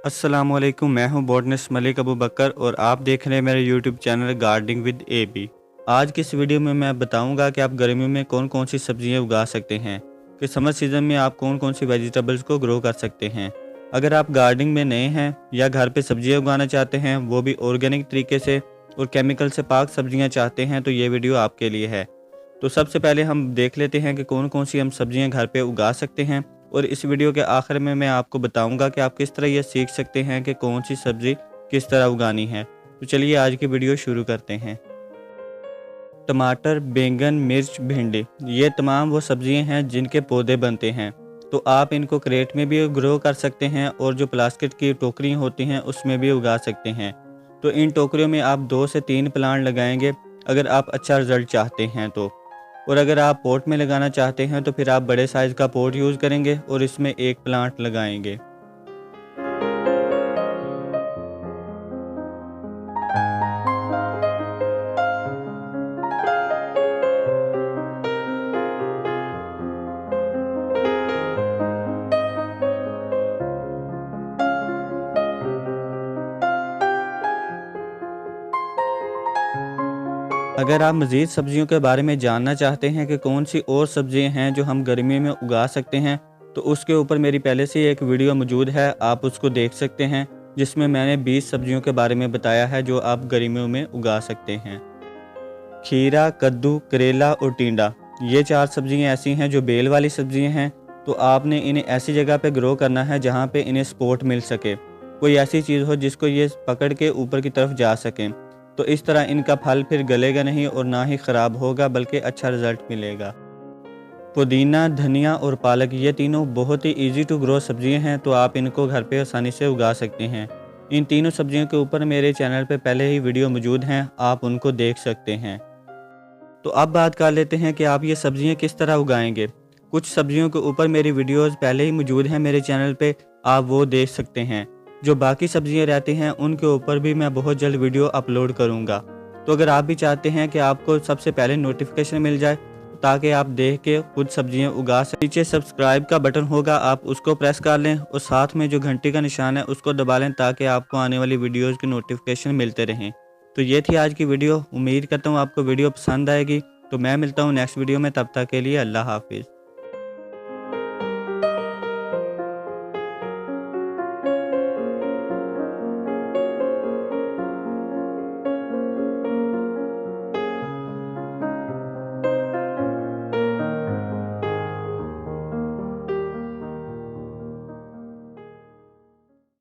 अस्सलामुअलैकुम, मैं हूं बॉटनिस्ट मलिक अबू बकर और आप देख रहे हैं मेरे YouTube channel gardening with AB। आज की इस वीडियो में मैं बताऊंगा कि आप गर्मियों में कौन कौन सी सब्जियां उगा सकते हैं, कि समर सीज़न में आप कौन कौन सी वेजिटेबल्स को ग्रो कर सकते हैं। अगर आप गार्डनिंग में नए हैं या घर पे सब्जियां उगाना चाहते हैं, वो भी ऑर्गेनिक तरीके से और केमिकल से पाक सब्जियाँ चाहते हैं, तो ये वीडियो आपके लिए है। तो सबसे पहले हम देख लेते हैं कि कौन कौन सी हम सब्जियां घर पे उगा सकते हैं, और इस वीडियो के आखिर में मैं आपको बताऊंगा कि आप किस तरह ये सीख सकते हैं कि कौन सी सब्ज़ी किस तरह उगानी है। तो चलिए आज की वीडियो शुरू करते हैं। टमाटर, बैंगन, मिर्च, भिंडी, ये तमाम वो सब्जियां हैं जिनके पौधे बनते हैं। तो आप इनको क्रेट में भी ग्रो कर सकते हैं और जो प्लास्टिक की टोकरियाँ होती हैं उसमें भी उगा सकते हैं। तो इन टोकरियों में आप 2 से 3 प्लांट लगाएंगे अगर आप अच्छा रिजल्ट चाहते हैं तो। और अगर आप पॉट में लगाना चाहते हैं तो फिर आप बड़े साइज़ का पॉट यूज़ करेंगे और इसमें एक प्लांट लगाएंगे। अगर आप मज़ीद सब्जियों के बारे में जानना चाहते हैं कि कौन सी और सब्जियां हैं जो हम गर्मियों में उगा सकते हैं, तो उसके ऊपर मेरी पहले से ही एक वीडियो मौजूद है, आप उसको देख सकते हैं, जिसमें मैंने 20 सब्जियों के बारे में बताया है जो आप गर्मियों में उगा सकते हैं। खीरा, कद्दू, करेला और टिंडा, ये 4 सब्जियां ऐसी हैं जो बेल वाली सब्जियां हैं। तो आपने इन्हें ऐसी जगह पे ग्रो करना है जहाँ पे इन्हें सपोर्ट मिल सके, कोई ऐसी चीज़ हो जिसको ये पकड़ के ऊपर की तरफ जा सकें। तो इस तरह इनका फल फिर गलेगा नहीं और ना ही ख़राब होगा, बल्कि अच्छा रिज़ल्ट मिलेगा। पुदीना, धनिया और पालक, ये तीनों बहुत ही ईजी टू ग्रो सब्जियां हैं, तो आप इनको घर पे आसानी से उगा सकते हैं। इन तीनों सब्जियों के ऊपर मेरे चैनल पे पहले ही वीडियो मौजूद हैं, आप उनको देख सकते हैं। तो अब बात कर लेते हैं कि आप ये सब्जियां किस तरह उगाएंगे। कुछ सब्जियों के ऊपर मेरी वीडियोस पहले ही मौजूद हैं मेरे चैनल पे, आप वो देख सकते हैं। जो बाकी सब्जियां रहती हैं उनके ऊपर भी मैं बहुत जल्द वीडियो अपलोड करूंगा। तो अगर आप भी चाहते हैं कि आपको सबसे पहले नोटिफिकेशन मिल जाए ताकि आप देख के खुद सब्जियां उगा सकें, नीचे सब्सक्राइब का बटन होगा, आप उसको प्रेस कर लें और साथ में जो घंटी का निशान है उसको दबा लें ताकि आपको आने वाली वीडियोज़ की नोटिफिकेशन मिलते रहें। तो ये थी आज की वीडियो, उम्मीद करता हूँ आपको वीडियो पसंद आएगी। तो मैं मिलता हूँ नेक्स्ट वीडियो में, तब तक के लिए अल्लाह हाफिज़।